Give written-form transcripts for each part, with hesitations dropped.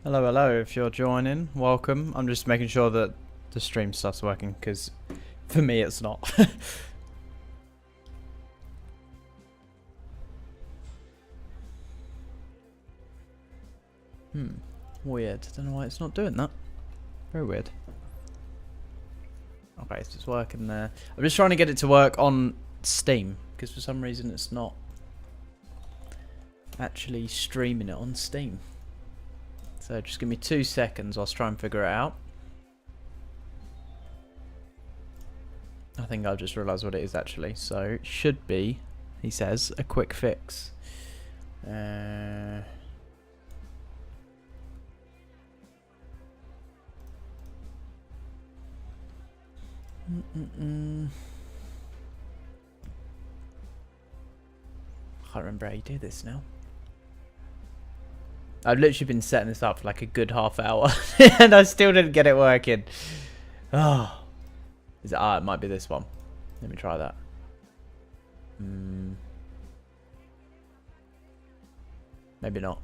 Hello, hello, if you're joining, welcome. I'm just making sure that the stream starts working, because for me it's not. Weird. Don't know why it's not doing that. Very weird. Okay, so it's working there. I'm just trying to get it to work on Steam, because for some reason it's not actually streaming it on Steam. So just give me 2 seconds, I'll try and figure it out. I think I've just realised what it is actually. So it should be, he says, a quick fix. Can't remember how you do this now. I've literally been setting this up for like a good half hour and I still didn't get it working. Oh. Is it? Ah, it might be this one. Let me try that. Maybe not.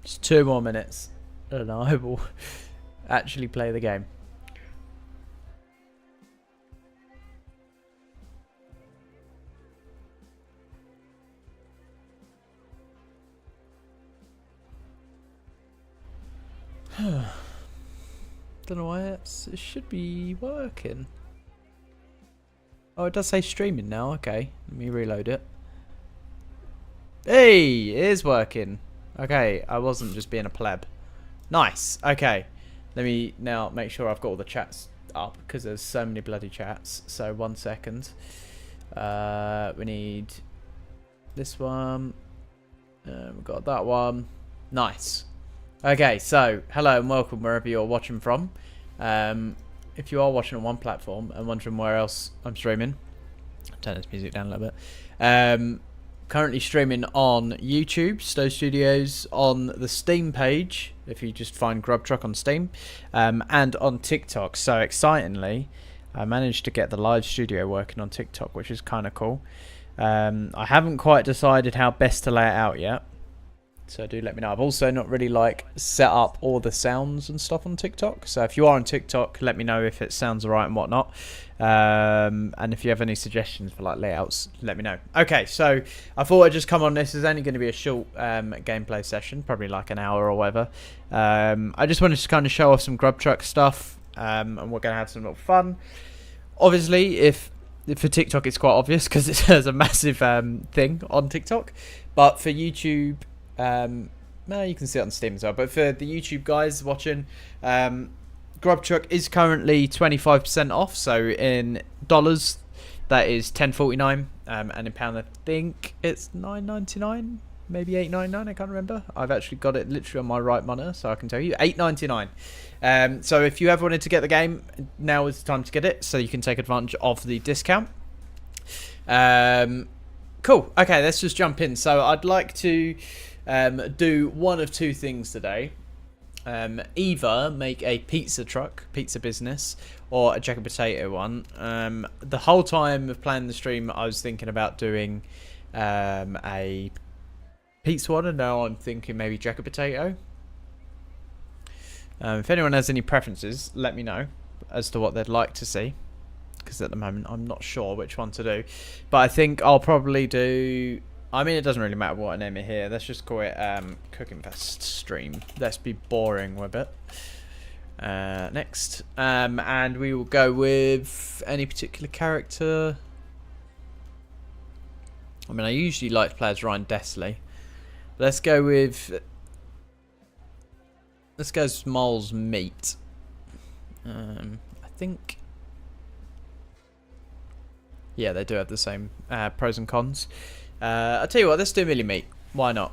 Just 2 more minutes and I will actually play the game. Don't know why it should be working. Oh, it does say streaming now. Okay, let me reload it. Hey, it is working. Okay, I wasn't just being a pleb. Nice. Okay, let me now make sure I've got all the chats up because there's so many bloody chats. So 1 second. We need this one. We've got that one. Nice. Okay, so hello and welcome wherever you're watching from. If you are watching on one platform and wondering where else I'm streaming, I'll turn this music down a little bit. Currently streaming on YouTube, Stowe Studios, on the Steam page, if you just find Grub Truck on Steam, and on TikTok. So excitingly, I managed to get the live studio working on TikTok, which is kind of cool. I haven't quite decided how best to lay it out yet. So do let me know. I've also not really set up all the sounds and stuff on TikTok. So if you are on TikTok, let me know if it sounds alright and whatnot. And if you have any suggestions for layouts, let me know. Okay, so I thought I'd just come on. This is only going to be a short gameplay session, probably like an hour or whatever. I just wanted to kind of show off some Grub Truck stuff, and we're going to have some little fun. Obviously, if for TikTok it's quite obvious because it has a massive thing on TikTok, but for YouTube. No, you can see it on Steam as well. But for the YouTube guys watching, Grub Truck is currently 25% off. So in dollars, that is $10.49, and in pound, I think it's $9.99, maybe $8.99. I can't remember. I've actually got it literally on my right monitor, so I can tell you $8.99. So if you ever wanted to get the game, now is the time to get it, so you can take advantage of the discount. Cool. Okay, let's just jump in. So I'd like to do one of 2 things today. Either make a pizza business, or a jacket potato one. The whole time of planning the stream, I was thinking about doing a pizza one, and now I'm thinking maybe jacket potato. If anyone has any preferences, let me know as to what they'd like to see, because at the moment I'm not sure which one to do. But I think I'll probably do... I mean, it doesn't really matter what I name it here. Let's just call it Cooking Fest Stream. Let's be boring with it. Next. And we will go with any particular character. I mean, I usually like to play as Ryan Desley. Let's go with... Let's go Smalls Meat. I think... Yeah, they do have the same pros and cons. I'll tell you what, let's do Millie Meat. Why not?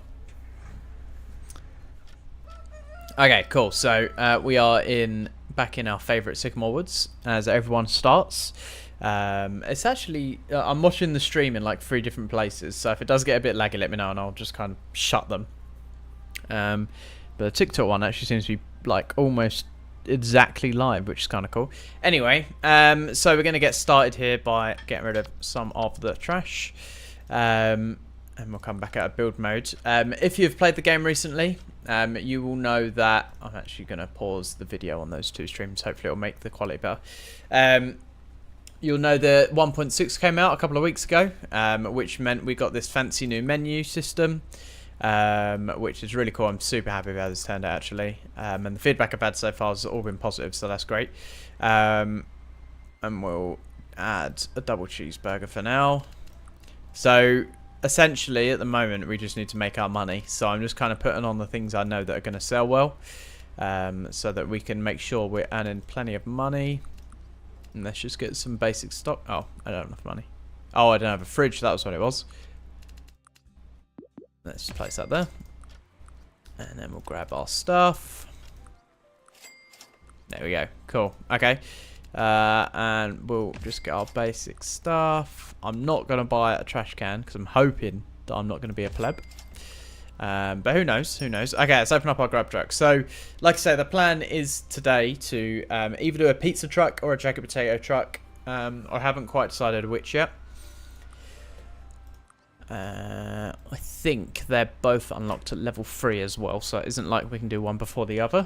Okay, cool. So we are back in our favourite Sycamore Woods as everyone starts. It's actually I'm watching the stream in like 3 different places, so if it does get a bit laggy, let me know and I'll just kind of shut them. But the TikTok one actually seems to be like almost exactly live, which is kind of cool. Anyway, so we're going to get started here by getting rid of some of the trash. And we'll come back out of build mode. If you've played the game recently, you will know that I'm actually going to pause the video on those two streams. Hopefully it'll make the quality better. You'll know that 1.6 came out a couple of weeks ago, which meant we got this fancy new menu system, which is really cool. I'm super happy with how this turned out, actually. And the feedback I've had so far has all been positive, so that's great. And we'll add a double cheeseburger for now. So essentially, at the moment, we just need to make our money. So I'm just kind of putting on the things I know that are going to sell well, so that we can make sure we're earning plenty of money. And let's just get some basic stock. Oh, I don't have enough money. Oh, I don't have a fridge. That was what it was. Let's just place that there. And then we'll grab our stuff. There we go. Cool. Okay. And we'll just get our basic stuff. I'm not going to buy a trash can because I'm hoping that I'm not going to be a pleb. But who knows? Who knows? Okay, let's open up our grub truck. So, like I say, the plan is today to either do a pizza truck or a jacket potato truck. I haven't quite decided which yet. I think they're both unlocked at level 3 as well, so it isn't like we can do one before the other.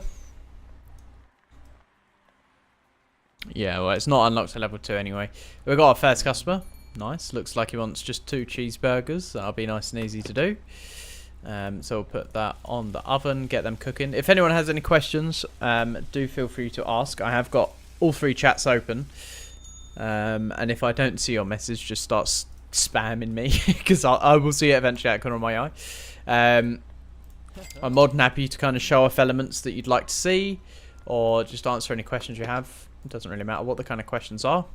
Yeah, well, it's not unlocked at level 2 anyway. We've got our first customer. Nice. Looks like he wants just 2 cheeseburgers. That'll be nice and easy to do. So we'll put that on the oven, get them cooking. If anyone has any questions, do feel free to ask. I have got all 3 chats open. And if I don't see your message, just start spamming me, because I will see it eventually out of the corner of my eye. I'm more than happy to kind of show off elements that you'd like to see, or just answer any questions you have. It doesn't really matter what the kind of questions are.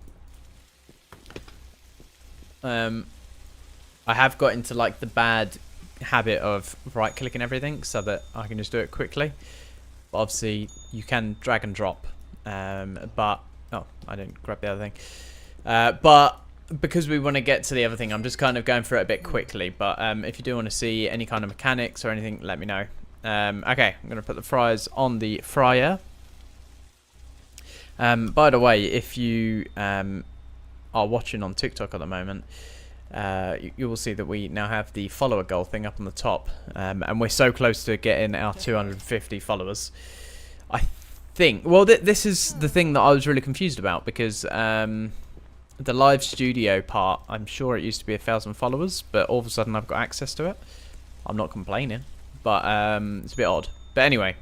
I have got into like the bad habit of right clicking everything so that I can just do it quickly. But obviously you can drag and drop, but oh, I didn't grab the other thing. But because we want to get to the other thing, I'm just kind of going through it a bit quickly. But if you do want to see any kind of mechanics or anything, let me know. Okay, I'm going to put the fries on the fryer. By the way, if you are watching on TikTok at the moment, you will see that we now have the follower goal thing up on the top, and we're so close to getting our 250 followers. I think, well, this is the thing that I was really confused about, because the live studio part, I'm sure it used to be 1,000 followers, but all of a sudden I've got access to it. I'm not complaining, but it's a bit odd. But anyway,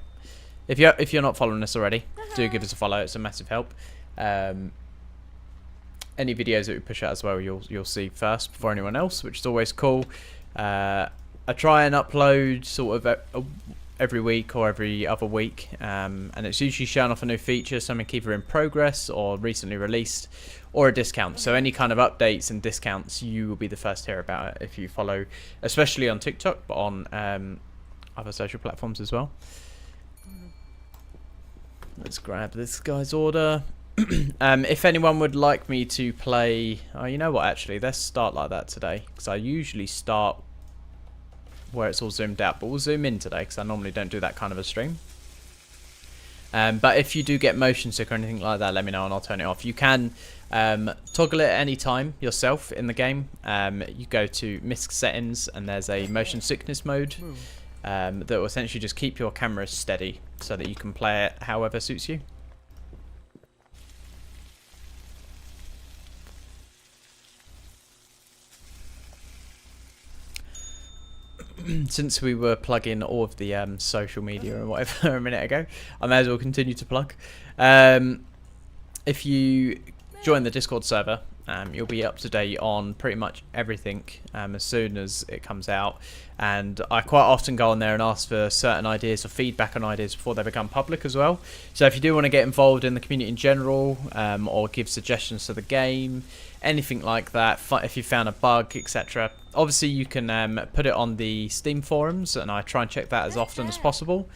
if you're not following us already, do give us a follow. It's a massive help. Any videos that we push out as well, you'll see first before anyone else, which is always cool. I try and upload sort of every week or every other week, and it's usually showing off a new feature, something either in progress or recently released, or a discount. So any kind of updates and discounts, you will be the first to hear about it if you follow, especially on TikTok, but on other social platforms as well. Let's grab this guy's order. If anyone would like me to play... Oh, you know what, actually, let's start like that today, because I usually start where it's all zoomed out, but we'll zoom in today, because I normally don't do that kind of a stream. But if you do get motion sick or anything like that, let me know and I'll turn it off. You can toggle it at any time yourself in the game. You go to MISC settings, and there's a motion sickness mode that will essentially just keep your camera steady so that you can play it however suits you. Since we were plugging all of the social media and whatever a minute ago, I may as well continue to plug. If you join the Discord server, you'll be up to date on pretty much everything as soon as it comes out. And I quite often go on there and ask for certain ideas or feedback on ideas before they become public as well. So if you do want to get involved in the community in general, or give suggestions to the game, anything like that, if you found a bug, etc., obviously you can put it on the Steam forums, and I try and check that as often as possible.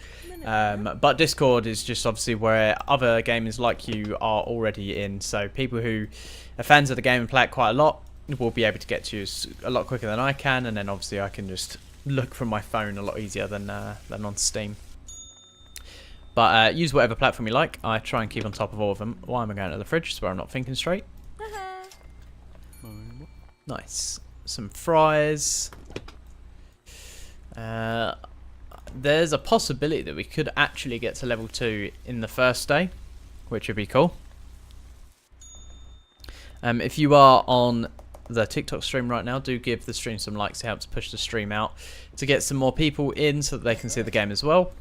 But Discord is just obviously where other gamers like you are already in, so people who are fans of the game and play it quite a lot will be able to get to you a lot quicker than I can, and then obviously I can just look from my phone a lot easier than on Steam. But use whatever platform you like. I try and keep on top of all of them. Why am I going to the fridge? So I'm not thinking straight. Nice. Some fries. There's a possibility that we could actually get to level 2 in the first day, which would be cool. If you are on the TikTok stream right now, do give the stream some likes. It helps push the stream out to get some more people in so that they can see the game as well.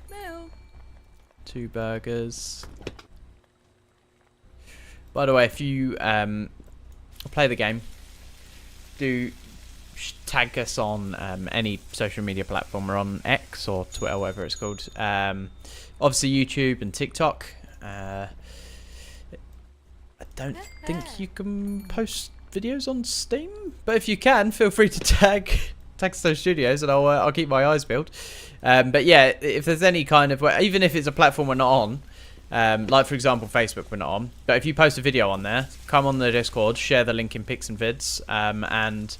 2 burgers. By the way, if you play the game, do tag us on any social media platform. We're on X or Twitter, whatever it's called. Obviously YouTube and TikTok. I don't think you can post videos on Steam, but if you can, feel free to tag Stone Studios, and I'll keep my eyes peeled. But yeah, if there's any kind of, even if it's a platform we're not on, like for example Facebook we're not on, but if you post a video on there, come on the Discord, share the link in pics and vids, and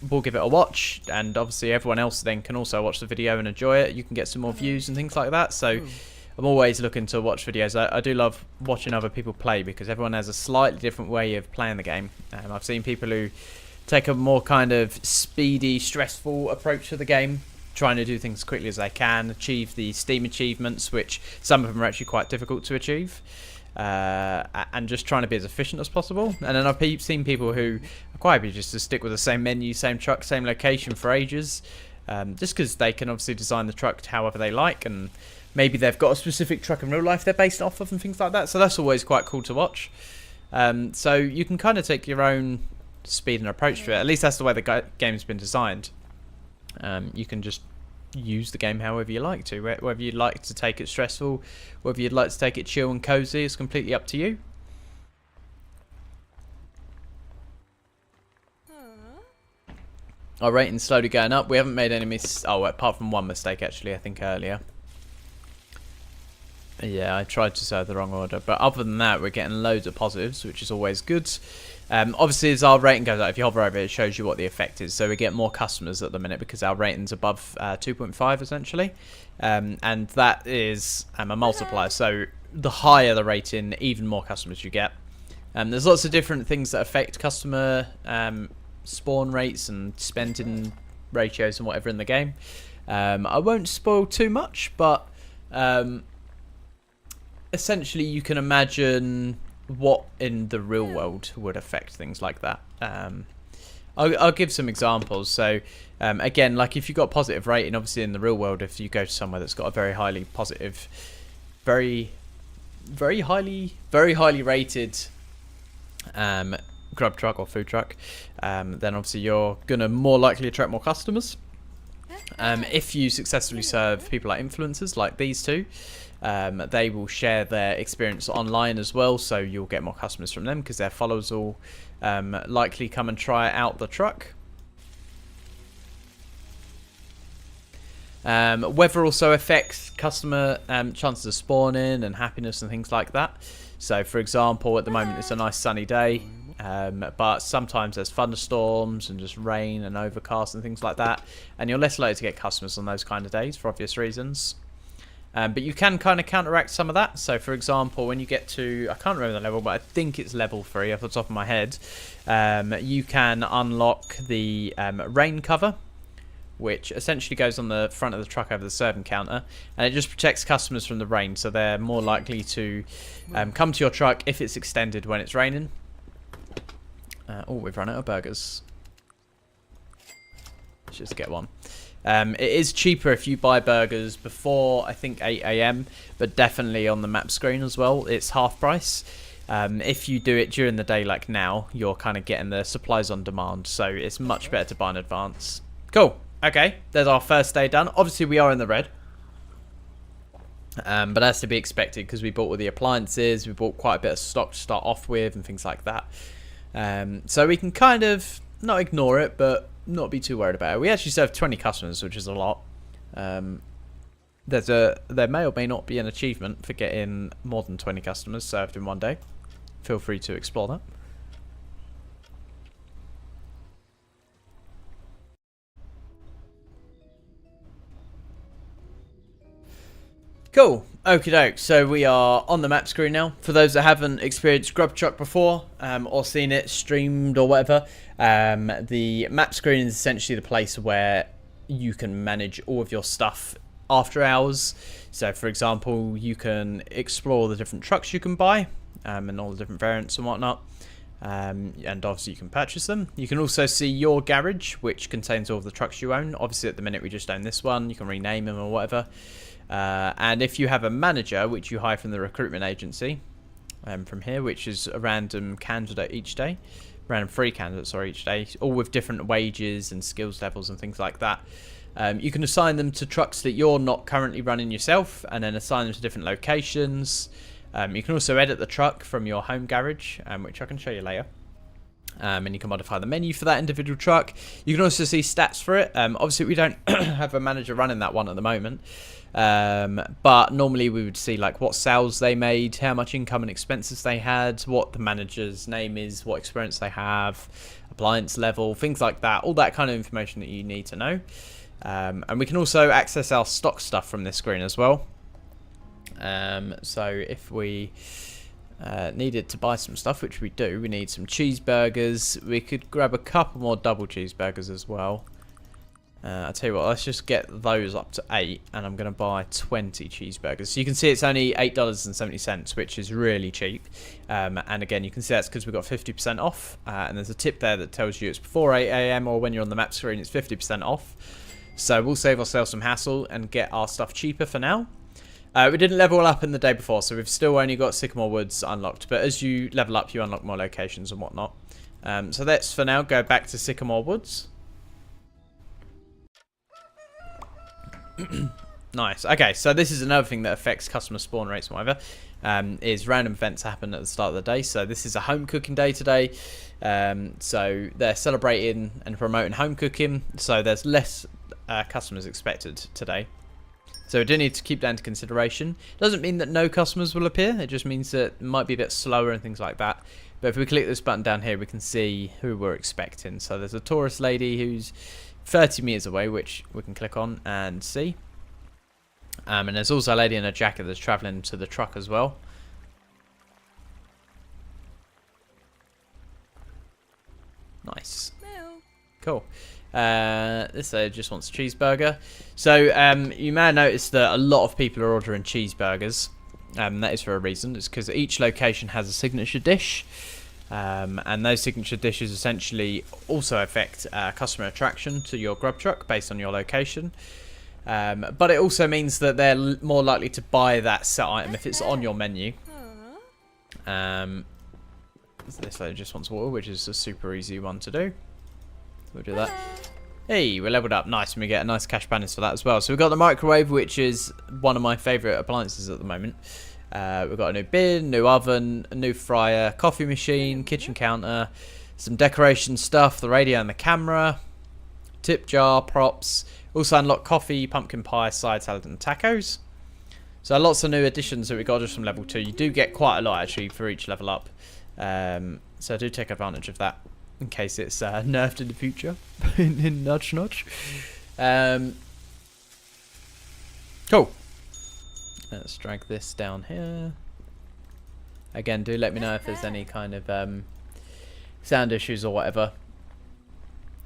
we'll give it a watch, and obviously everyone else then can also watch the video and enjoy it. You can get some more views and things like that. So I'm always looking to watch videos. I do love watching other people play because everyone has a slightly different way of playing the game. I've seen people who take a more kind of speedy, stressful approach to the game, trying to do things as quickly as they can, achieve the Steam achievements, which some of them are actually quite difficult to achieve, and just trying to be as efficient as possible. And then I've seen people who are quite happy just to stick with the same menu, same truck, same location for ages, just because they can obviously design the truck however they like, and maybe they've got a specific truck in real life they're based off of and things like that. So that's always quite cool to watch. So you can kind of take your own speed and approach to it. At least that's the way the game's been designed. You can just use the game however you like to. Whether you'd like to take it stressful, whether you'd like to take it chill and cozy, it's completely up to you. Our rating's slowly going up. We haven't made any apart from one mistake actually, I think earlier. Yeah, I tried to say the wrong order, but other than that, we're getting loads of positives, which is always good. Obviously, as our rating goes up, if you hover over it, it shows you what the effect is. So we get more customers at the minute because our rating's above 2.5 essentially, and that is a multiplier. So the higher the rating, even more customers you get. There's lots of different things that affect customer spawn rates and spending ratios and whatever in the game. I won't spoil too much, but essentially you can imagine what in the real world would affect things like that. I'll give some examples. So again, like if you've got positive rating, obviously in the real world, if you go to somewhere that's got a very highly positive, very highly rated grub truck or food truck, then obviously you're gonna more likely attract more customers. If you successfully serve people like influencers like these two, they will share their experience online as well, so you'll get more customers from them because their followers will likely come and try out the truck. Weather also affects customer chances of spawning and happiness and things like that. So for example, at the moment it's a nice sunny day, but sometimes there's thunderstorms and just rain and overcast and things like that, and you're less likely to get customers on those kind of days for obvious reasons. But you can kind of counteract some of that. So for example, when you get to, I can't remember the level, but I think it's level 3 off the top of my head, you can unlock the rain cover, which essentially goes on the front of the truck over the serving counter, and it just protects customers from the rain, so they're more likely to come to your truck if it's extended when it's raining. Oh, we've run out of burgers. Let's just get one. It is cheaper if you buy burgers before, I think, 8 AM, but definitely on the map screen as well, it's half price. If you do it during the day like now, you're kind of getting the supplies on demand, so it's much better to buy in advance. Cool. Okay, there's our first day done. Obviously, we are in the red, but that's to be expected because we bought all the appliances, we bought quite a bit of stock to start off with and things like that. So we can kind of not ignore it, but not be too worried about it. We actually served 20 customers, which is a lot. There may or may not be an achievement for getting more than 20 customers served in one day. Feel free to explore that. Cool. Okie doke, so we are on the map screen now. For those that haven't experienced Grub Truck before, or seen it streamed or whatever, the map screen is essentially the place where you can manage all of your stuff after hours. So for example, you can explore the different trucks you can buy, and all the different variants and whatnot. And obviously you can purchase them. You can also see your garage, which contains all of the trucks you own. Obviously at the minute we just own this one. You can rename them or whatever. And if you have a manager, which you hire from the recruitment agency, from here, which is a random candidate each day, random free candidates each day, all with different wages and skills levels and things like that. You can assign them to trucks that you're not currently running yourself, and then assign them to different locations. You can also edit the truck from your home garage, which I can show you later. And you can modify the menu for that individual truck. You can also see stats for it. Obviously, we don't have a manager running that one at the moment. But normally we would see like what sales they made, how much income and expenses they had, what the manager's name is, what experience they have, appliance level, things like that. All that kind of information that you need to know. And we can also access our stock stuff from this screen as well. So if we needed to buy some stuff, which we do, we need some cheeseburgers. We could grab a couple more double cheeseburgers as well. I'll tell you what, let's just get those up to 8, and I'm going to buy 20 cheeseburgers. So you can see it's only $8.70, which is really cheap. And again, you can see that's because we've got 50% off. And there's a tip there that tells you it's before 8 AM or when you're on the map screen, it's 50% off. So we'll save ourselves some hassle and get our stuff cheaper for now. We didn't level up in the day before, so we've still only got Sycamore Woods unlocked. But as you level up, you unlock more locations and whatnot. So let's, for now, go back to Sycamore Woods. Nice. Okay, so this is another thing that affects customer spawn rates and whatever, is random events happen at the start of the day. So this is a home cooking day today. So they're celebrating and promoting home cooking. So there's less customers expected today. So we do need to keep that into consideration. Doesn't mean that no customers will appear. It just means that it might be a bit slower and things like that. But if we click this button down here, we can see who we're expecting. So there's a tourist lady who's 30 meters away, which we can click on and see. And there's also a lady in a jacket that's traveling to the truck as well. Nice. Cool. This lady just wants a cheeseburger. So you may have noticed that a lot of people are ordering cheeseburgers. That is for a reason. It's because each location has a signature dish. And those signature dishes essentially also affect customer attraction to your grub truck based on your location. But it also means that they're more likely to buy that set item if it's on your menu. This lady just wants water, which is a super easy one to do. We'll do that. Hey, we're leveled up. Nice, and we get a nice cash bonus for that as well. So we've got the microwave, which is one of my favourite appliances at the moment. We've got a new bin, new oven, a new fryer, coffee machine, kitchen counter, some decoration stuff, the radio and the camera, tip jar, props. Also unlock coffee, pumpkin pie, side salad and tacos. So lots of new additions that we got just from level 2. You do get quite a lot actually for each level up. So do take advantage of that in case it's nerfed in the future. in nudge nudge. Cool. Let's drag this down here. Again, do let me know if there's any kind of sound issues or whatever.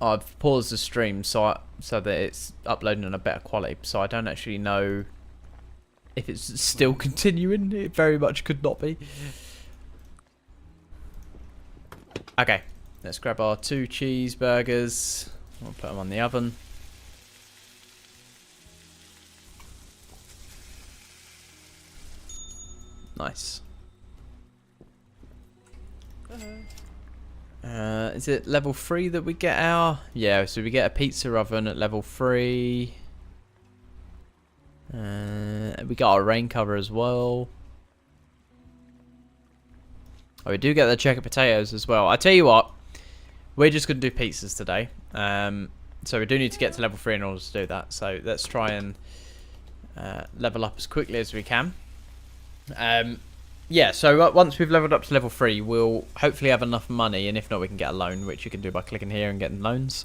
I've paused the stream so that it's uploading on a better quality, so I don't actually know if it's still continuing. It very much could not be. Okay, let's grab our 2 cheeseburgers. We'll put them on the oven. Nice. Is it level 3 that we get our? Yeah, so we get a pizza oven at level 3. We got our rain cover as well. Oh, we do get the checker potatoes as well. I tell you what, we're just going to do pizzas today. So we do need to get to level 3 in order to do that. So let's try and level up as quickly as we can. Yeah, so once we've leveled up to level 3, we'll hopefully have enough money, and if not, we can get a loan, which you can do by clicking here and getting loans.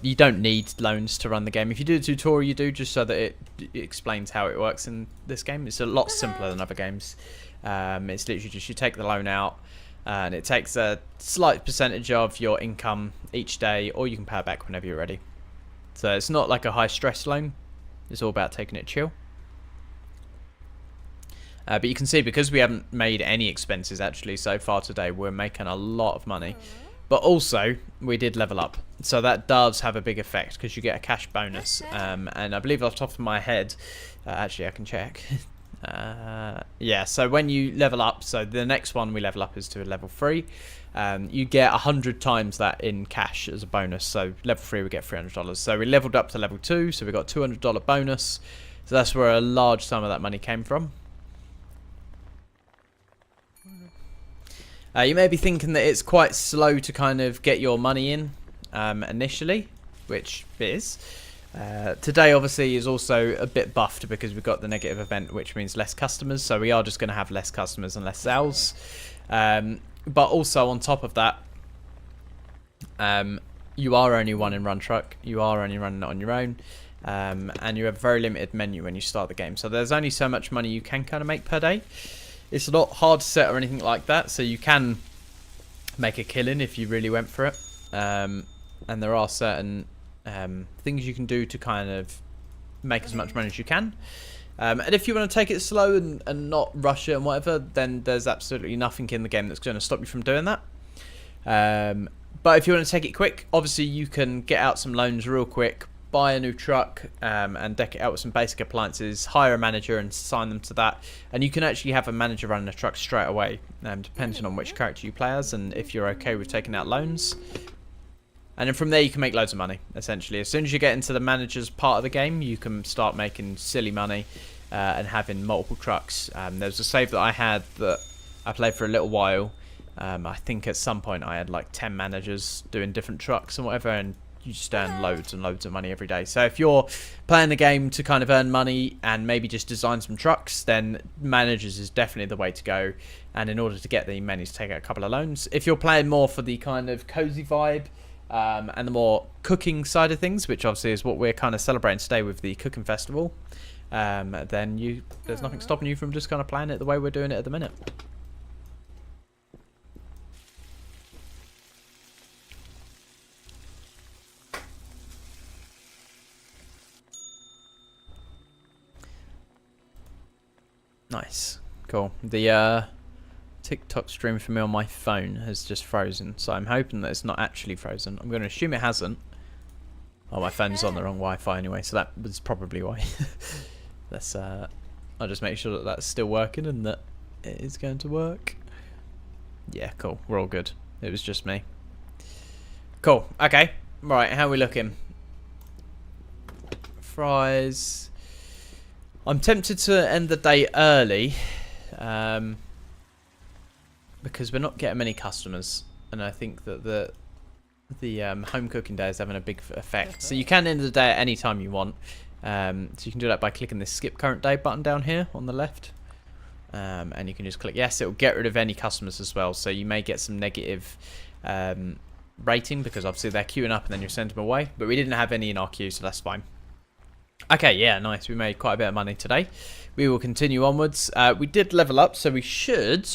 You don't need loans to run the game. If you do the tutorial, you do, just so that it explains how it works in this game. It's a lot simpler than other games. It's literally just you take the loan out, and it takes a slight percentage of your income each day, or you can pay it back whenever you're ready. So it's not like a high-stress loan. It's all about taking it chill. But you can see, because we haven't made any expenses actually so far today, we're making a lot of money. But also, we did level up. So that does have a big effect, because you get a cash bonus. And I believe off the top of my head, actually I can check. Yeah, so when you level up, so the next one we level up is to a level 3. You get 100 times that in cash as a bonus. So level 3 we get $300. So we leveled up to level 2, so we got $200 bonus. So that's where a large sum of that money came from. You may be thinking that it's quite slow to kind of get your money in initially, which it is. Today obviously is also a bit buffed because we've got the negative event, which means less customers. So we are just going to have less customers and less sales. But also on top of that, you are only one in run truck. You are only running it on your own. And you have a very limited menu when you start the game. So there's only so much money you can kind of make per day. It's not hard to set or anything like that, so you can make a killing if you really went for it. And there are certain things you can do to kind of make as much money as you can. And if you want to take it slow and not rush it and whatever, then there's absolutely nothing in the game that's going to stop you from doing that. But if you want to take it quick, obviously you can get out some loans real quick, buy a new truck and deck it out with some basic appliances, hire a manager and assign them to that, and you can actually have a manager running a truck straight away, depending on which character you play as and if you're okay with taking out loans. And then from there you can make loads of money, essentially. As soon as you get into the manager's part of the game, you can start making silly money and having multiple trucks. There's a save that I had that I played for a little while. I think at some point I had like 10 managers doing different trucks and whatever, and you just earn loads and loads of money every day. So if you're playing the game to kind of earn money and maybe just design some trucks, then managers is definitely the way to go. And in order to get the menus, take out a couple of loans. If you're playing more for the kind of cozy vibe and the more cooking side of things, which obviously is what we're kind of celebrating today with the cooking festival, then there's nothing stopping you from just kind of playing it the way we're doing it at the minute. Nice. Cool. The TikTok stream for me on my phone has just frozen, so I'm hoping that it's not actually frozen. I'm going to assume it hasn't. Oh, my phone's on the wrong Wi-Fi anyway, so that was probably why. Let's, I'll just make sure that that's still working and that it is going to work. Yeah, cool. We're all good. It was just me. Cool. Okay. Right, how are we looking? Fries. I'm tempted to end the day early because we're not getting many customers, and I think that the home cooking day is having a big effect. So you can end the day at any time you want. So you can do that by clicking this skip current day button down here on the left, and you can just click yes. It will get rid of any customers as well. So you may get some negative rating because obviously they're queuing up and then you send them away. But we didn't have any in our queue, so that's fine. Okay, yeah, nice. We made quite a bit of money today. We will continue onwards. We did level up, so we should...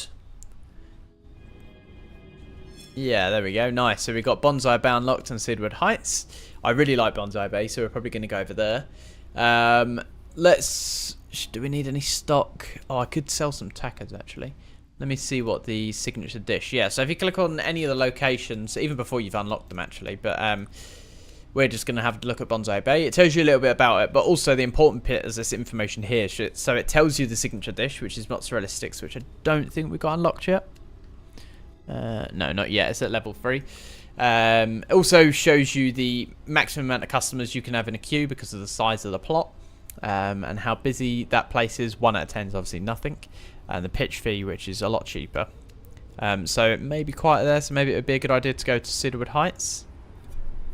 Yeah, there we go. Nice. So we got Bonsai Bay unlocked on Cedarwood Heights. I really like Bonsai Bay, so we're probably going to go over there. Let's... Do we need any stock? Oh, I could sell some tacos, actually. Let me see what the signature dish... Yeah, so if you click on any of the locations, even before you've unlocked them, actually, but... we're just going to have a look at Bonsai Bay. It tells you a little bit about it, but also the important bit is this information here. So it tells you the signature dish, which is mozzarella sticks, which I don't think we got unlocked yet. No, not yet. It's at level 3. It also shows you the maximum amount of customers you can have in a queue because of the size of the plot and how busy that place is. 1 out of 10 is obviously nothing. And the pitch fee, which is a lot cheaper. So it may be quiet there, so maybe it would be a good idea to go to Cedarwood Heights.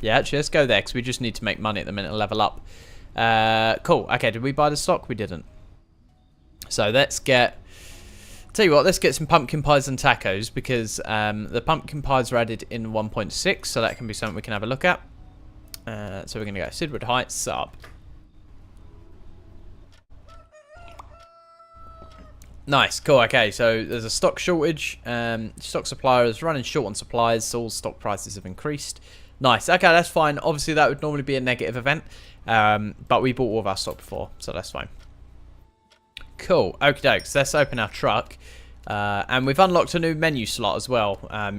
Yeah, actually, let's go there because we just need to make money at the minute and level up. Cool. Okay, did we buy the stock? We didn't. So let's get Tell you what, let's get some pumpkin pies and tacos, because the pumpkin pies are added in 1.6, so that can be something we can have a look at. So we're going to go Sidwood Heights up. Nice, cool, okay, so there's a stock shortage. Stock suppliers running short on supplies, so all stock prices have increased. Nice, okay, that's fine. Obviously, that would normally be a negative event, but we bought all of our stock before, so that's fine. Cool, okie dokes, let's open our truck. And we've unlocked a new menu slot as well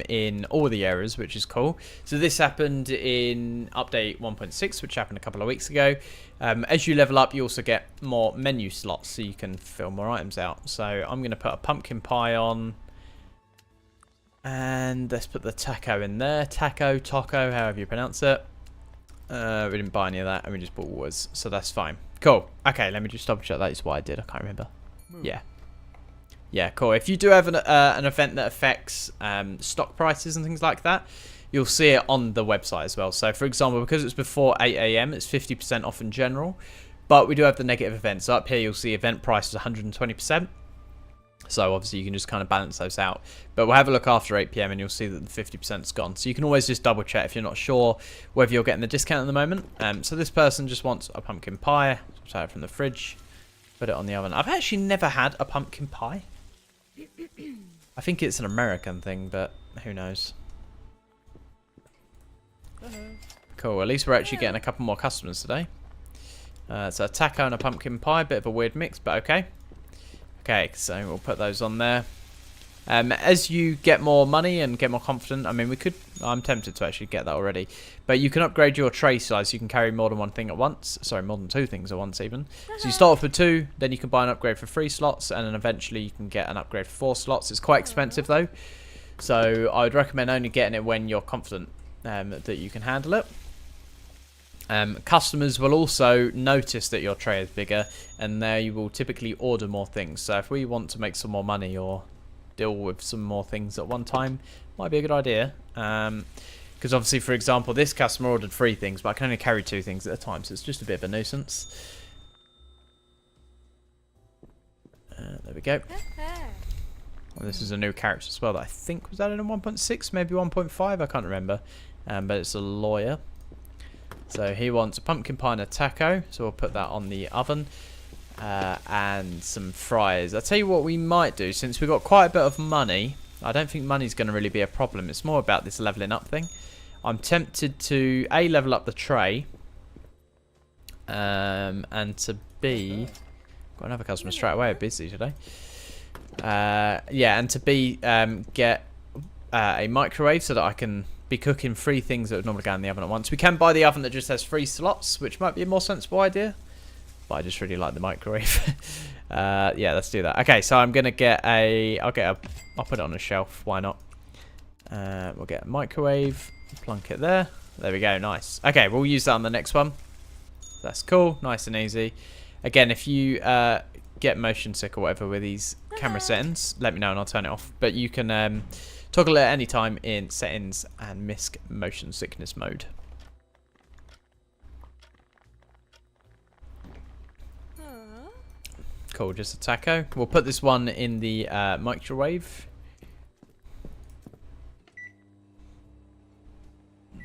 in all the areas, which is cool. So this happened in update 1.6, which happened a couple of weeks ago. As you level up, you also get more menu slots, so you can fill more items out. So I'm going to put a pumpkin pie on. And let's put the taco in there. Taco, however you pronounce it. We didn't buy any of that, and we just bought waters, so that's fine. Cool. Okay, let me just double check that is what I did. I can't remember. Yeah. Yeah, cool. If you do have an event that affects stock prices and things like that, you'll see it on the website as well. So, for example, because it's before 8 AM, it's 50% off in general. But we do have the negative events. So up here, you'll see event price is 120%. So, obviously, you can just kind of balance those out. But we'll have a look after 8 PM and you'll see that the 50% is gone. So, you can always just double check if you're not sure whether you're getting the discount at the moment. So, this person just wants a pumpkin pie. Take it from the fridge. Put it on the oven. I've actually never had a pumpkin pie. I think it's an American thing, but who knows. Cool, at least we're actually getting a couple more customers today. So a taco and a pumpkin pie, bit of a weird mix, but okay. Okay, so we'll put those on there. As you get more money and get more confident, I mean, I'm tempted to actually get that already. But you can upgrade your tray size. You can carry more than one thing at once. Sorry, more than two things at once even. So you start off with 2, then you can buy an upgrade for 3 slots, and then eventually you can get an upgrade for 4 slots. It's quite expensive though. So I would recommend only getting it when you're confident that you can handle it. Customers will also notice that your tray is bigger, and they will typically order more things. So if we want to make some more money or deal with some more things at one time, might be a good idea. Because obviously, for example, this customer ordered 3 things, but I can only carry 2 things at a time, so it's just a bit of a nuisance. There we go. Well, this is a new character as well that I think was added in 1.6, maybe 1.5, I can't remember. But it's a lawyer. So he wants a pumpkin pie and a taco, so we'll put that on the oven. And some fries. I'll tell you what we might do, since we've got quite a bit of money. I don't think money's going to really be a problem. It's more about this leveling up thing. I'm tempted to A, level up the tray. And to B, got another customer straight away, busy today. Yeah, and to B, get a microwave so that I can be cooking 3 things that would normally go in the oven at once. We can buy the oven that just has 3 slots, which might be a more sensible idea. But I just really like the microwave. Yeah, let's do that. Okay, so I'm gonna get I'll put it on a shelf. Why not? We'll get a microwave. Plunk it there. There we go. Nice. Okay, we'll use that on the next one. That's cool. Nice and easy. Again, if you get motion sick or whatever with these camera settings, let me know and I'll turn it off. But you can toggle it at any time in settings and misc motion sickness mode. Cool, just a taco. We'll put this one in the microwave.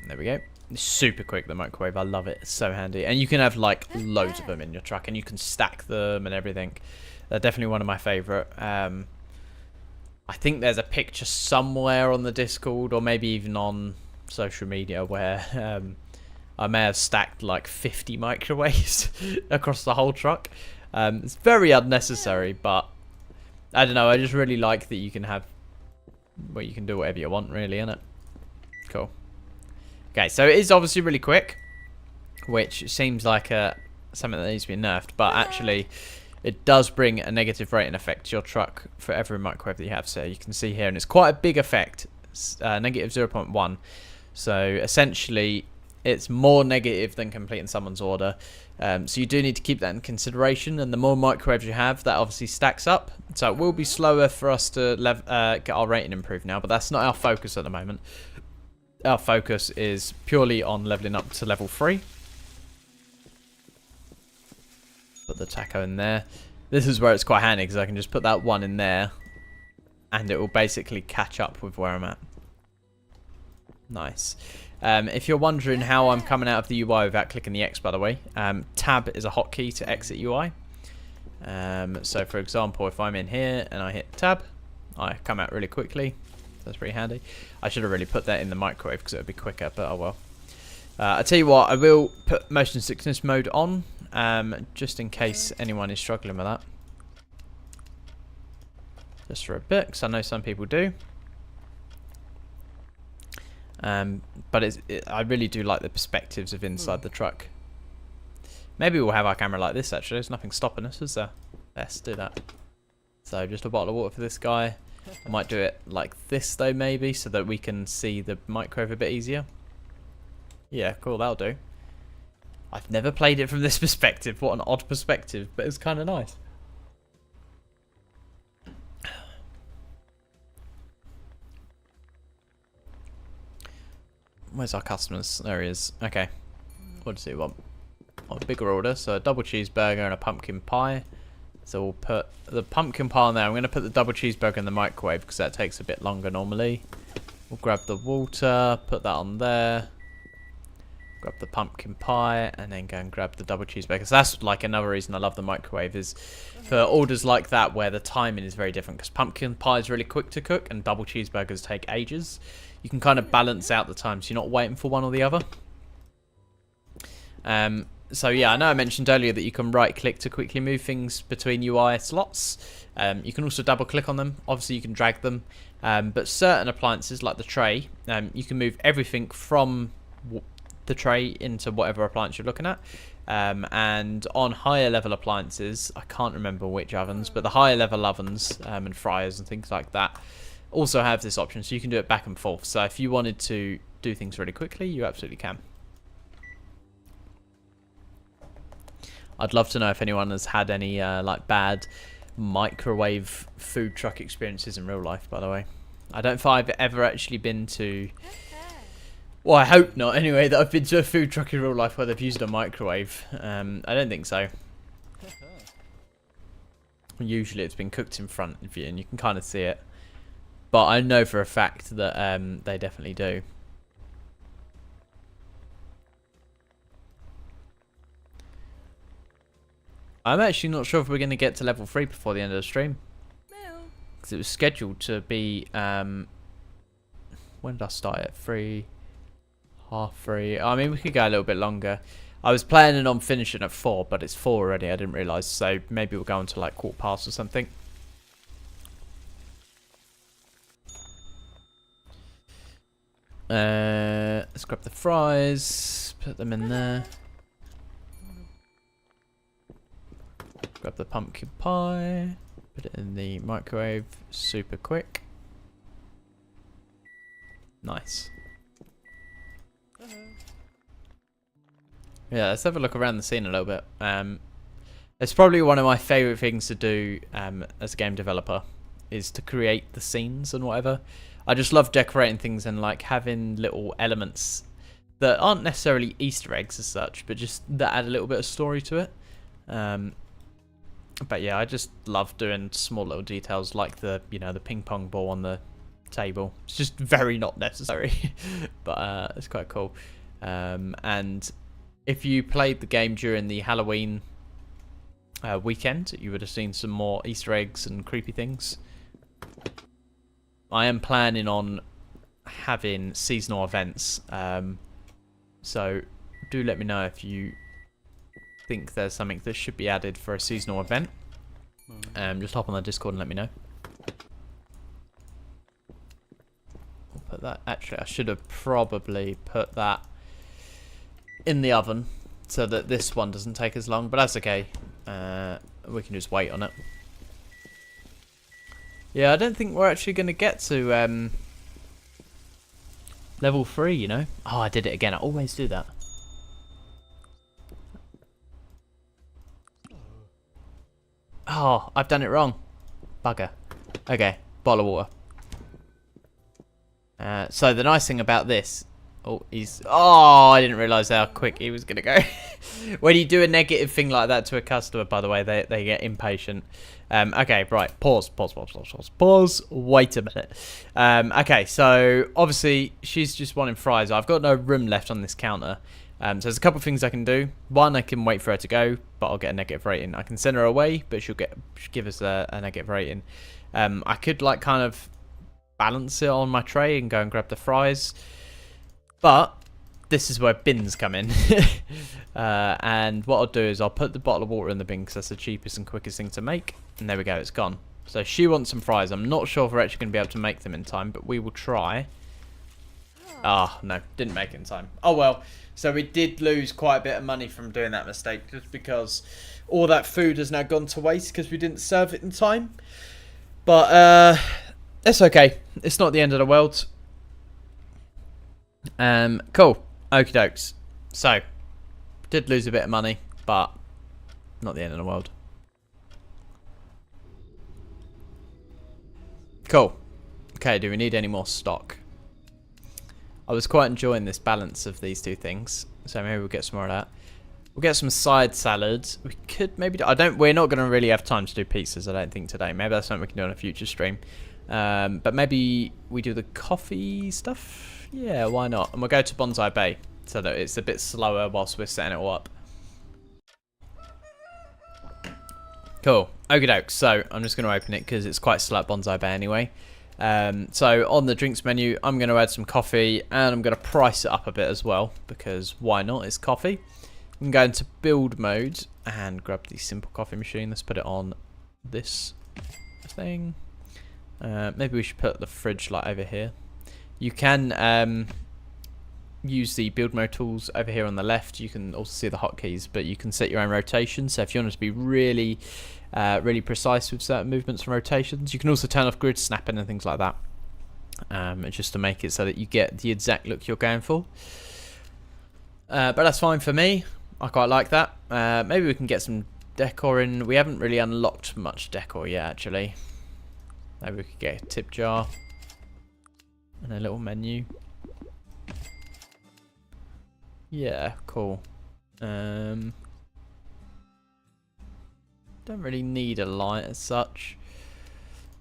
There we go. It's super quick, the microwave. I love it. It's so handy. And you can have like loads of them in your truck and you can stack them and everything. They're definitely one of my favourite. I think there's a picture somewhere on the Discord or maybe even on social media where I may have stacked like 50 microwaves across the whole truck. It's very unnecessary, but I don't know. I just really like that you can have, well, you can do whatever you want, really, innit? Cool. Okay, so it is obviously really quick, which seems like something that needs to be nerfed, but actually, it does bring a negative rating effect to your truck for every microwave that you have. So you can see here, and it's quite a big effect, negative 0.1. So essentially, it's more negative than completing someone's order. So you do need to keep that in consideration, and the more microwaves you have, that obviously stacks up. So it will be slower for us to get our rating improved now, but that's not our focus at the moment. Our focus is purely on leveling up to level 3. Put the taco in there. This is where it's quite handy because I can just put that one in there and it will basically catch up with where I'm at. Nice. If you're wondering how I'm coming out of the UI without clicking the X, by the way, tab is a hotkey to exit UI. So for example, if I'm in here and I hit tab, I come out really quickly. That's pretty handy. I should have really put that in the microwave because it would be quicker, but oh well. I tell you what, I will put motion sickness mode on, just in case anyone is struggling with that. Just for a bit, because I know some people do. But I really do like the perspectives of inside the truck. Maybe we'll have our camera like this actually. There's nothing stopping us, is there? Let's do that. So just a bottle of water for this guy. I might do it like this though, maybe, so that we can see the microwave a bit easier. Yeah, cool, that'll do. I've never played it from this perspective. What an odd perspective, but it's kind of nice. Where's our customers? There he is. Okay. What does he want? A bigger order. So a double cheeseburger and a pumpkin pie. So we'll put the pumpkin pie on there. I'm going to put the double cheeseburger in the microwave because that takes a bit longer normally. We'll grab the water, put that on there. Grab the pumpkin pie and then go and grab the double cheeseburger. So that's like another reason I love the microwave, is for orders like that where the timing is very different, because pumpkin pie is really quick to cook and double cheeseburgers take ages. You can kind of balance out the time so you're not waiting for one or the other. So yeah, I know I mentioned earlier that you can right click to quickly move things between UI slots. You can also double click on them. Obviously you can drag them, but certain appliances like the tray, you can move everything from the tray into whatever appliance you're looking at. And on higher level appliances, I can't remember which ovens, but the higher level ovens and fryers and things like that also have this option, so you can do it back and forth. So if you wanted to do things really quickly, you absolutely can. I'd love to know if anyone has had any like bad microwave food truck experiences in real life, by the way. I don't think I've ever actually been to... Well, I hope not, anyway, that I've been to a food truck in real life where they've used a microwave. I don't think so. Usually it's been cooked in front of you and you can kind of see it. But I know for a fact that they definitely do. I'm actually not sure if we're going to get to level 3 before the end of the stream. Because it was scheduled to be... when did I start it? 3... half 3. I mean, we could go a little bit longer. I was planning on finishing at 4, but it's 4 already. I didn't realise. So maybe we'll go on to like 1/4 or something. Let's grab the fries. Put them in there. Grab the pumpkin pie. Put it in the microwave. Super quick. Nice. Yeah, let's have a look around the scene a little bit. It's probably one of my favourite things to do as a game developer, is to create the scenes and whatever. I just love decorating things and like having little elements that aren't necessarily Easter eggs as such, but just that add a little bit of story to it. But yeah, I just love doing small little details like the, you know, the ping pong ball on the table. It's just very not necessary, but it's quite cool. And if you played the game during the Halloween weekend, you would have seen some more Easter eggs and creepy things. I am planning on having seasonal events, so do let me know if you think there's something that should be added for a seasonal event. Just hop on the Discord and let me know. I'll put that. Actually, I should have probably put that in the oven so that this one doesn't take as long, but that's okay. We can just wait on it. Yeah, I don't think we're actually going to get to level 3, you know. Oh, I did it again. I always do that. Oh, I've done it wrong. Bugger. Okay, bottle of water. So the nice thing about this Oh, I didn't realise how quick he was going to go. When you do a negative thing like that to a customer, by the way, they get impatient. Okay, right. Pause. Wait a minute. Okay, so obviously she's just wanting fries. I've got no room left on this counter. So there's a couple of things I can do. One, I can wait for her to go, but I'll get a negative rating. I can send her away, but she'll give us a negative rating. I could like kind of balance it on my tray and go and grab the fries. But this is where bins come in. And what I'll do is I'll put the bottle of water in the bin because that's the cheapest and quickest thing to make. And there we go, it's gone. So she wants some fries. I'm not sure if we're actually going to be able to make them in time, but we will try. Ah, no, didn't make it in time. Oh well, so we did lose quite a bit of money from doing that mistake just because all that food has now gone to waste because we didn't serve it in time. But it's okay. It's not the end of the world. Cool. Okie dokes. So, did lose a bit of money, but not the end of the world. Cool. Okay, do we need any more stock? I was quite enjoying this balance of these two things, so maybe we'll get some more of that. We'll get some side salads. We could maybe we're not going to really have time to do pizzas, I don't think, today. Maybe that's something we can do on a future stream. But maybe we do the coffee stuff. Yeah, why not? And we'll go to Bonsai Bay so that it's a bit slower whilst we're setting it all up. Cool. Okie doke. So I'm just going to open it because it's quite slow at Bonsai Bay anyway. So on the drinks menu, I'm going to add some coffee and I'm going to price it up a bit as well because why not? It's coffee. We can go into build mode and grab the simple coffee machine. Let's put it on this thing. Maybe we should put the fridge light over here. You can use the build mode tools over here on the left. You can also see the hotkeys, but you can set your own rotation. So if you want it to be really, really precise with certain movements and rotations, you can also turn off grid snapping and things like that. Just to make it so that you get the exact look you're going for. But that's fine for me. I quite like that. Maybe we can get some decor in. We haven't really unlocked much decor yet, actually. Maybe we could get a tip jar. And a little menu. Yeah, cool. Don't really need a light as such.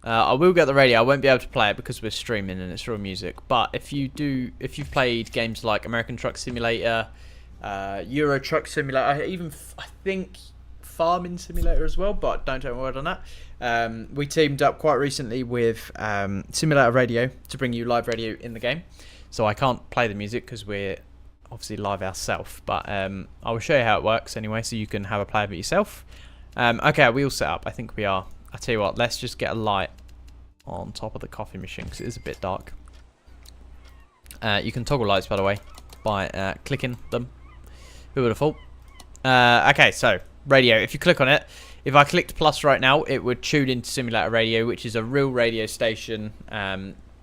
I will get the radio. I won't be able to play it because we're streaming and it's raw music. But if you've played games like American Truck Simulator, Euro Truck Simulator, even I think Farming Simulator as well, but don't take my word on that. We teamed up quite recently with Simulator Radio to bring you live radio in the game. So I can't play the music because we're obviously live ourselves, but I will show you how it works anyway, so you can have a play of it yourself. Okay, are we all set up? I think we are. I tell you what, let's just get a light on top of the coffee machine because it is a bit dark. You can toggle lights, by the way, by clicking them. Who would have thought? Okay, so radio. If you click on it, if I clicked plus right now, it would tune into Simulator Radio, which is a real radio station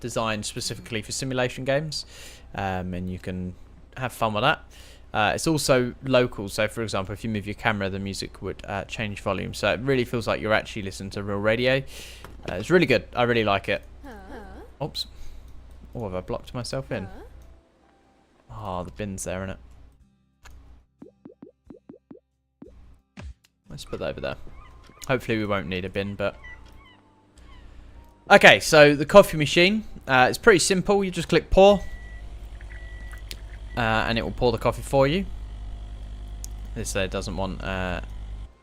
designed specifically for simulation games, and you can have fun with that. It's also local, so for example, if you move your camera, the music would change volume, so it really feels like you're actually listening to real radio. It's really good. I really like it. Oops. Oh, have I blocked myself in? Oh, the bin's there, innit? Let's put that over there. Hopefully we won't need a bin, but... Okay, so the coffee machine. It's pretty simple. You just click pour. And it will pour the coffee for you. This doesn't want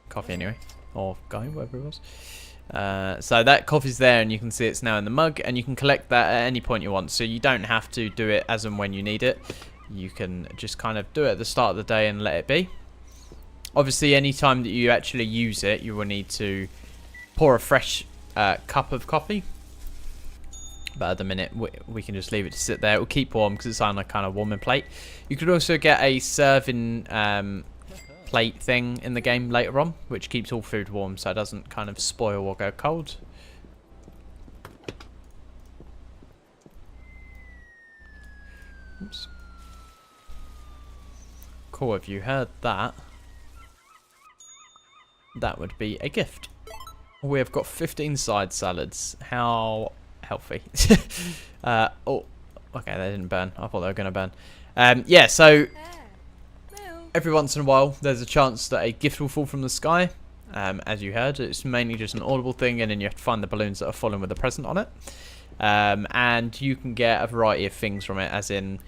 coffee anyway. Or guy, whatever it was. So that coffee's there and you can see it's now in the mug. And you can collect that at any point you want. So you don't have to do it as and when you need it. You can just kind of do it at the start of the day and let it be. Obviously, any time that you actually use it, you will need to pour a fresh cup of coffee. But at the minute, we can just leave it to sit there. It will keep warm because it's on a kind of warming plate. You could also get a serving plate thing in the game later on, which keeps all food warm so it doesn't kind of spoil or go cold. Oops. Cool, if you heard that, that would be a gift. We have got 15 side salads. How healthy. Oh, okay, they didn't burn. I thought they were going to burn. Yeah, so every once in a while there's a chance that a gift will fall from the sky. As you heard, it's mainly just an audible thing, and then you have to find the balloons that are falling with a present on it. And you can get a variety of things from it, as in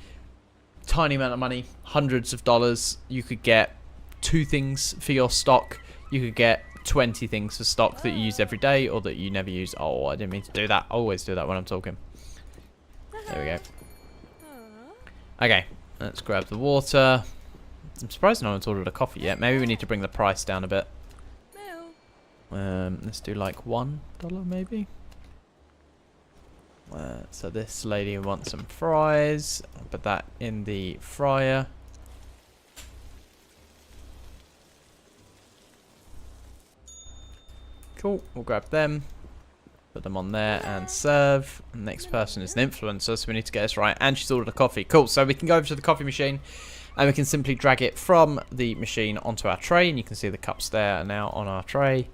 tiny amount of money, hundreds of dollars. You could get 2 things for your stock. You could get 20 things for stock that you use every day or that you never use. Oh, I didn't mean to do that. I always do that when I'm talking. There we go. Okay, let's grab the water. I'm surprised no one's ordered a coffee yet. Maybe we need to bring the price down a bit. Let's do like $1 maybe. So this lady wants some fries. I'll put that in the fryer. Cool, we'll grab them. Put them on there and serve. The next person is an influencer, so we need to get this right. And she's ordered a coffee. Cool, so we can go over to the coffee machine and we can simply drag it from the machine onto our tray. And you can see the cups there are now on our tray.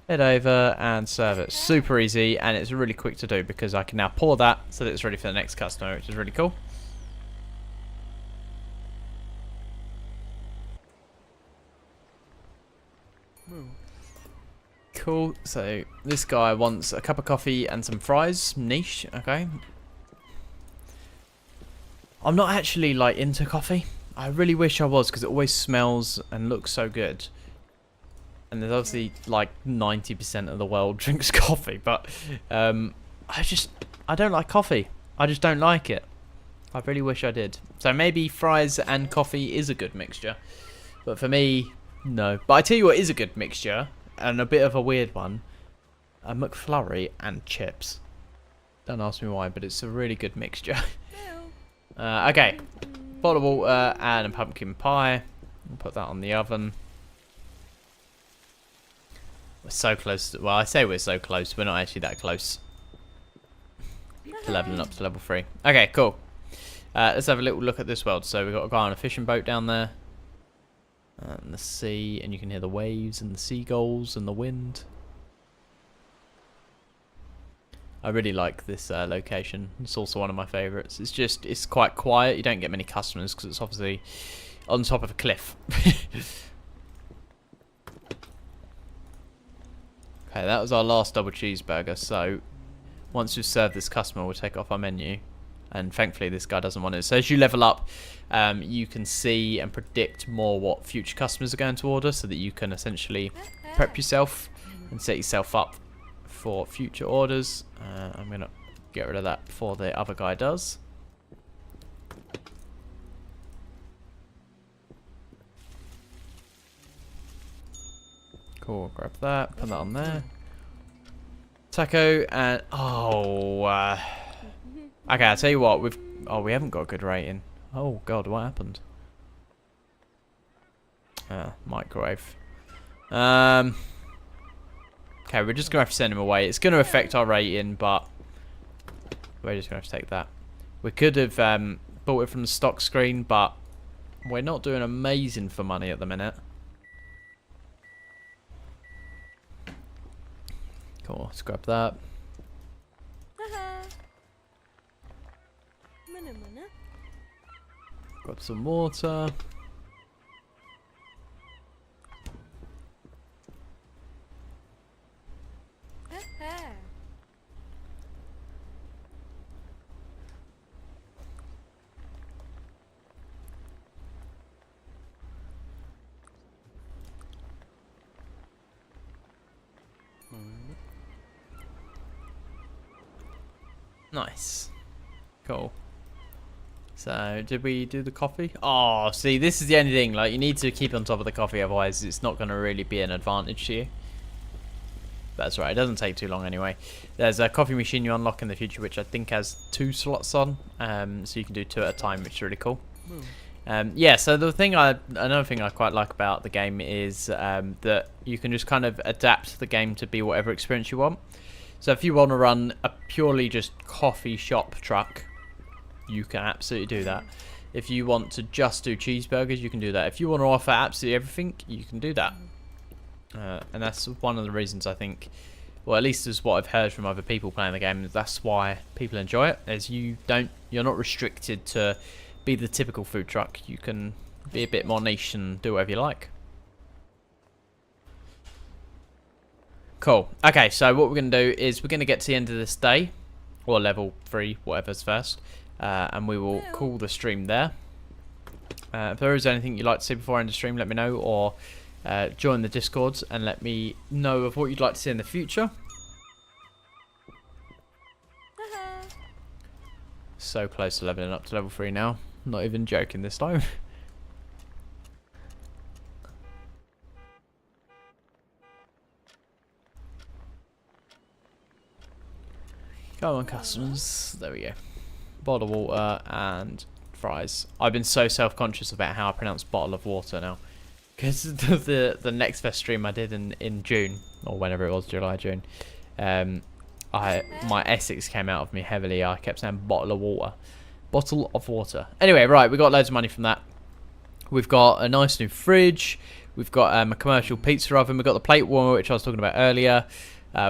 Head over and serve it. Super easy, and it's really quick to do because I can now pour that so that it's ready for the next customer, which is really cool. Cool, so this guy wants a cup of coffee and some fries. Niche, okay. I'm not actually like into coffee. I really wish I was, because it always smells and looks so good. And there's obviously like 90% of the world drinks coffee, but I don't like coffee. I just don't like it. I really wish I did. So maybe fries and coffee is a good mixture, but for me, no. But I tell you what is a good mixture, and a bit of a weird one, a McFlurry and chips. Don't ask me why, but it's a really good mixture. Okay, bottle of water and a pumpkin pie. We'll put that on the oven. We're so close. Well, I say we're so close. We're not actually that close to leveling up to level 3. Okay, cool. Let's have a little look at this world. So we've got a guy on a fishing boat down there. And the sea. And you can hear the waves and the seagulls and the wind. I really like this location. It's also one of my favourites. It's quite quiet. You don't get many customers because it's obviously on top of a cliff. Okay, that was our last double cheeseburger, so once we've served this customer, we'll take it off our menu. And thankfully, this guy doesn't want it. So as you level up, you can see and predict more what future customers are going to order, so that you can essentially prep yourself and set yourself up for future orders. I'm going to get rid of that before the other guy does. Cool, grab that, put that on there. Taco and okay, I'll tell you what, we haven't got a good rating. Oh god, what happened? Microwave. Okay, we're just gonna have to send him away. It's gonna affect our rating, but we're just gonna have to take that. We could have bought it from the stock screen, but we're not doing amazing for money at the minute. Cool, let's grab that. Grab some water. Nice. Cool. So, did we do the coffee? Oh, see, this is the only thing. Like, you need to keep on top of the coffee, otherwise it's not going to really be an advantage to you. That's right, it doesn't take too long anyway. There's a coffee machine you unlock in the future, which I think has 2 slots on. So you can do 2 at a time, which is really cool. Yeah, so another thing I quite like about the game is that you can just kind of adapt the game to be whatever experience you want. So if you want to run a purely just coffee shop truck, you can absolutely do that. If you want to just do cheeseburgers, you can do that. If you want to offer absolutely everything, you can do that. And that's one of the reasons I think, well, at least is what I've heard from other people playing the game, that's why people enjoy it, is you're not restricted to be the typical food truck. You can be a bit more niche and do whatever you like. Cool. Okay, so what we're going to do is we're going to get to the end of this day, or level 3, whatever's first, and we will call the stream there. If there is anything you'd like to see before I end the stream, let me know, or join the Discords and let me know of what you'd like to see in the future. So close to leveling up to level 3 now. Not even joking this time. Come on, customers. There we go. Bottle of water and fries. I've been so self-conscious about how I pronounce bottle of water now. Because the next fest stream I did in June, or whenever it was, July, June, my Essex came out of me heavily. I kept saying bottle of water. Bottle of water. Anyway, right, we got loads of money from that. We've got a nice new fridge. We've got a commercial pizza oven. We've got the plate warmer, which I was talking about earlier.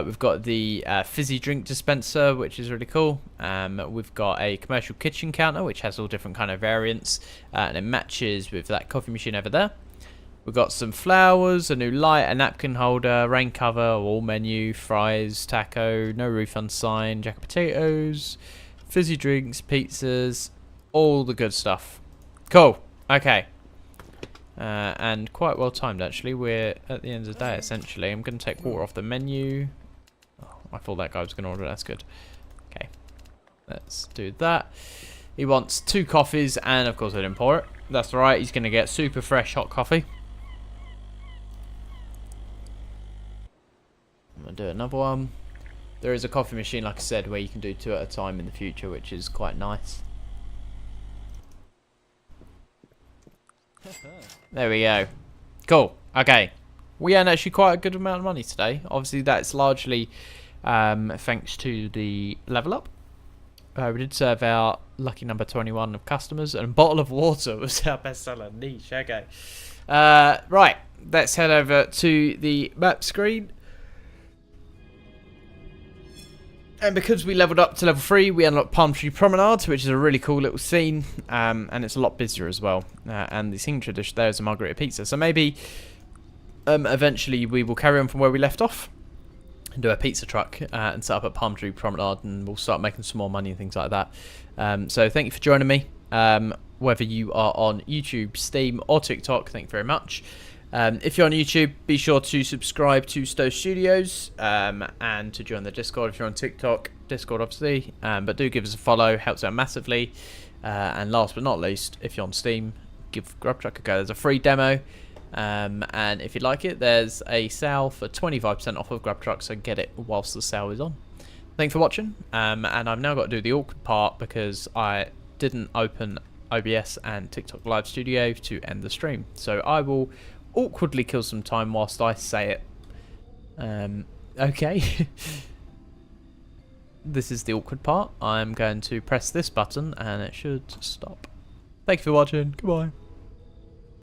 We've got the fizzy drink dispenser, which is really cool. We've got a commercial kitchen counter, which has all different kind of variants, and it matches with that coffee machine over there. We've got some flowers, a new light, a napkin holder, rain cover, all menu, fries, taco, no refund sign, jack of potatoes, fizzy drinks, pizzas, all the good stuff. Cool. Okay. And quite well timed, actually. We're at the end of the day, essentially. I'm going to take water off the menu. Oh, I thought that guy was going to order. That's good. Okay. Let's do that. He wants 2 coffees, and of course I didn't pour it. That's alright. He's going to get super fresh hot coffee. I'm going to do another one. There is a coffee machine, like I said, where you can do 2 at a time in the future, which is quite nice. There we go. Cool. Okay. We earned actually quite a good amount of money today. Obviously, that's largely thanks to the level up. We did serve our lucky number 21 of customers, and a bottle of water was our best seller. Niche. Okay. Right. Let's head over to the map screen. And because we leveled up to level 3, we unlocked Palm Tree Promenade, which is a really cool little scene, and it's a lot busier as well. And the signature dish there is a margherita pizza. So maybe eventually we will carry on from where we left off and do a pizza truck and set up at Palm Tree Promenade, and we'll start making some more money and things like that. So thank you for joining me. Whether you are on YouTube, Steam, or TikTok, thank you very much. If you're on YouTube, be sure to subscribe to Stowe Studios and to join the Discord. If you're on TikTok, Discord obviously, but do give us a follow, helps out massively. And last but not least, if you're on Steam, give Grub Truck a go. There's a free demo, and if you like it, there's a sale for 25% off of Grub Truck, so get it whilst the sale is on. Thanks for watching, and I've now got to do the awkward part because I didn't open OBS and TikTok Live Studio to end the stream. So I will awkwardly kill some time whilst I say it. Okay. This is the awkward part. I'm going to press this button and it should stop. Thank you for watching. Goodbye.